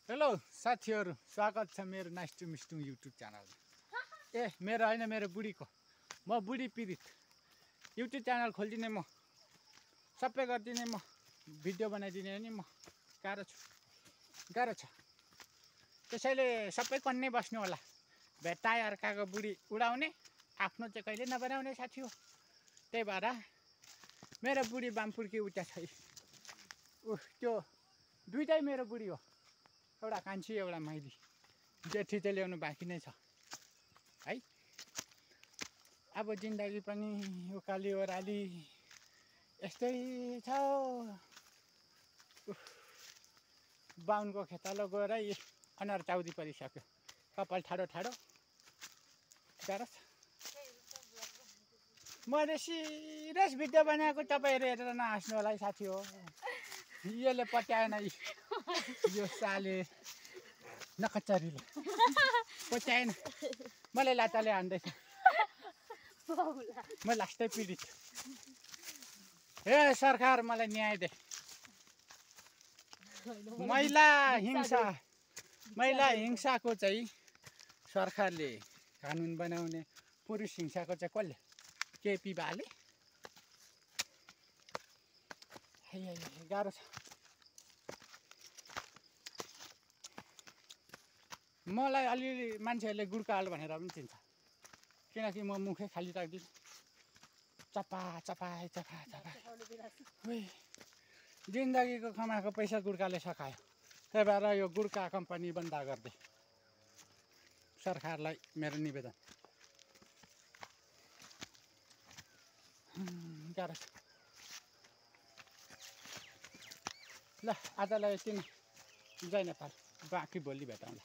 Hello साथीहरु, स्वागत छ मेरो नाइस टु मिस्टु युट्युब च्यानलमा। मेरो हैन, मेरो बुढीको। म बुढी पीडित। युट्युब च्यानल खोलिदिने म, सबै गरिदिने म, भिडियो बनाइदिने नि म। गाह्रो छ। त्यसैले सबै कन्ने बस्नु होला। भेट्टाए अर्काको बुढी उडाउने, आफ्नो चाहिँ कहिले नबनाउने साथी हो। त्यही भएर मेरो बुढी बामपुर्की उता छ। त्यो दुईटै मेरो बुढी हो। एउटा कान्छी एउटा माइली। जेठी चाहिँ ल्याउनु बाँकी नै छ है। अब जिन्दगी पनि उकाली ओह्राली यस्तै छ। बाहुनको खेतालो गएर अनुहार चाउदी परिसक्यो। कपाल ठाडो ठाडो गाह्रो छ। मैले सिरियस भिडियो बनाएको, तपाईँहरू हेरेर नहाँस्नु होला है साथी हो। यसले पत्याएन, यो साले नखच्चरीले पत्याएन। मलाई लाचाले हान्दैछ। म लास्टै पीडित। हे सरकार, मलाई न्याय दे। महिला हिंसाको चाहिँ सरकारले कानुन बनाउने, पुरुष हिंसाको चाहिँ कसले? केपी बाले। गाह्रो छ। मलाई अलिअलि मान्छेहरूले गुड्काल भनेर पनि चिन्छ, किनकि म मुखै खाली राख्दिनँ। चपा जिन्दगीको कमाएको पैसा गुड्काले सकायो। त्यही भएर यो गुड्का कम्पनी बन्द गरिदे। सरकारलाई मेरो निवेदन। गाह्रो छ। ल आजलाई यति नै। जय नेपाल। बाँकी भोलि भेटौँला।